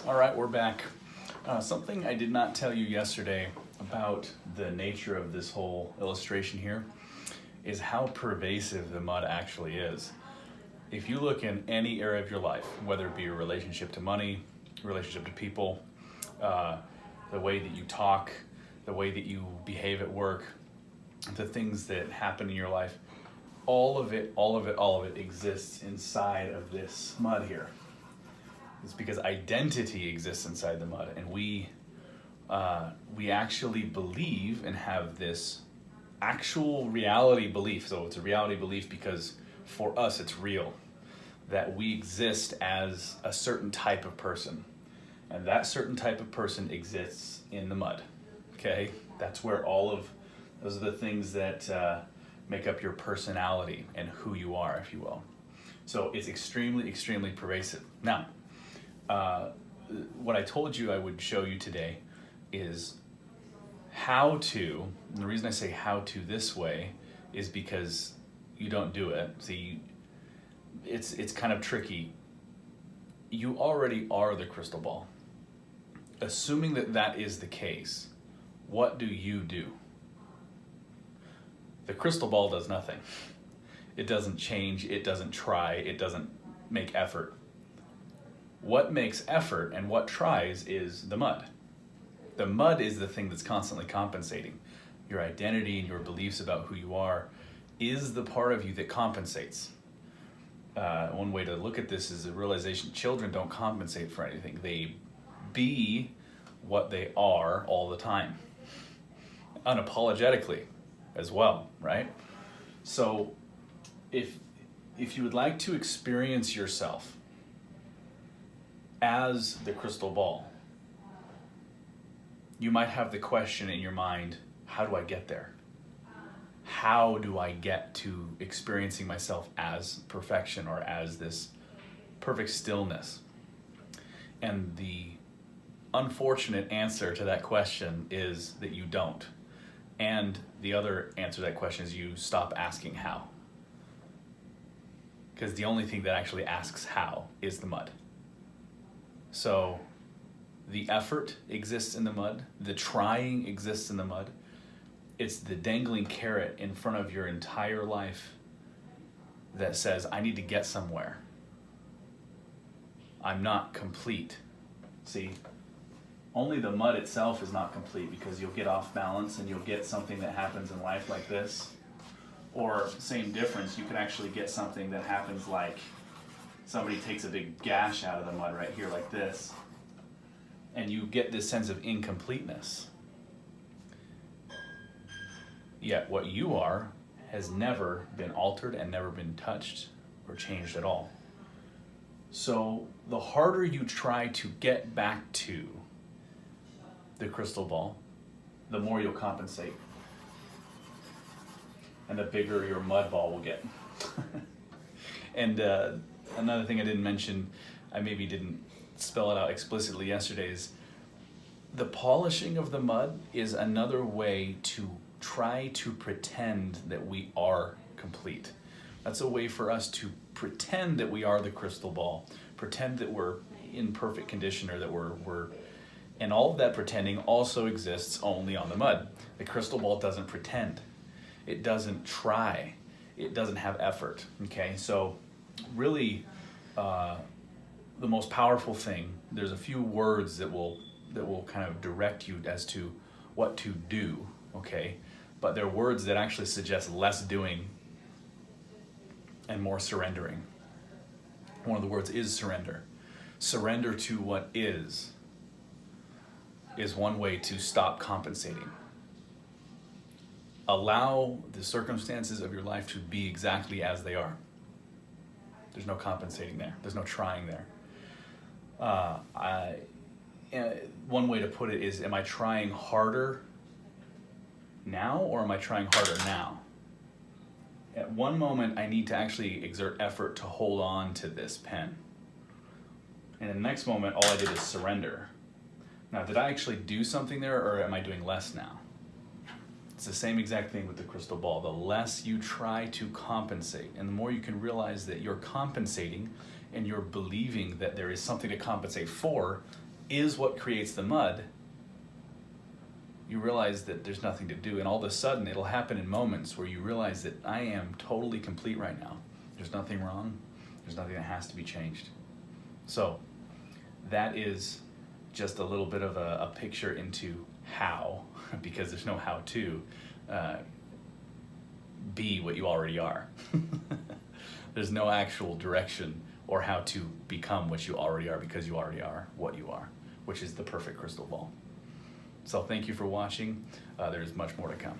All right, we're back. Something I did not tell you yesterday about the nature of this whole illustration here is how pervasive the mud actually is. If you look in any area of your life, whether it be your relationship to money, relationship to people, the way that you talk, the way that you behave at work, the things that happen in your life, all of it exists inside of this mud here. It's because identity exists inside the mud, and we actually believe and have this actual reality belief. So it's a reality belief because for us it's real, that we exist as a certain type of person, and that certain type of person exists in the mud. Okay, that's where those are the things that make up your personality and who you are, if you will. So it's extremely pervasive. Now, what I told you I would show you today is how to, and the reason I say how to this way is because you don't do it. See, it's kind of tricky. You already are the crystal ball. Assuming that that is the case, what do you do? The crystal ball does nothing. It doesn't change, it doesn't try, it doesn't make effort. What makes effort and what tries is the mud. The mud is the thing that's constantly compensating. Your identity and your beliefs about who you are is the part of you that compensates. One way to look at this is the realization children don't compensate for anything. They be what they are all the time, unapologetically as well, right? So if you would like to experience yourself as the crystal ball, you might have the question in your mind, how do I get there? How do I get to experiencing myself as perfection or as this perfect stillness? And the unfortunate answer to that question is that you don't. And the other answer to that question is you stop asking how. Because the only thing that actually asks how is the mud. So the effort exists in the mud, the trying exists in the mud. It's the dangling carrot in front of your entire life that says, I need to get somewhere. I'm not complete. See, only the mud itself is not complete because you'll get off balance and you'll get something that happens in life like this. Or same difference, you can actually get something that happens like somebody takes a big gash out of the mud right here like this, and you get this sense of incompleteness. Yet what you are has never been altered and never been touched or changed at all. So the harder you try to get back to the crystal ball, the more you'll compensate. And the bigger your mud ball will get. And another thing I didn't mention, I maybe didn't spell it out explicitly yesterday, is the polishing of the mud is another way to try to pretend that we are complete. That's a way for us to pretend that we are the crystal ball, pretend that we're in perfect condition, or that we're and all of that pretending also exists only on the mud. The crystal ball doesn't pretend. It doesn't try. It doesn't have effort. Okay, so really the most powerful thing, there's a few words that will kind of direct you as to what to do, okay? But they're words that actually suggest less doing and more surrendering. One of the words is surrender. Surrender to what is one way to stop compensating. Allow the circumstances of your life to be exactly as they are. There's no compensating there. There's no trying there. One way to put it is, am I trying harder now or am I trying harder now? At one moment, I need to actually exert effort to hold on to this pen. And in the next moment, all I did is surrender. Now, did I actually do something there, or am I doing less now? It's the same exact thing with the crystal ball. The less you try to compensate, and the more you can realize that you're compensating and you're believing that there is something to compensate for, is what creates the mud, you realize that there's nothing to do, and all of a sudden it'll happen in moments where you realize that I am totally complete right now. There's nothing wrong. There's nothing that has to be changed. So that is just a little bit of a picture into how, because there's no how to, be what you already are. There's no actual direction or how to become what you already are, because you already are what you are, which is the perfect crystal ball. So thank you for watching. There's much more to come.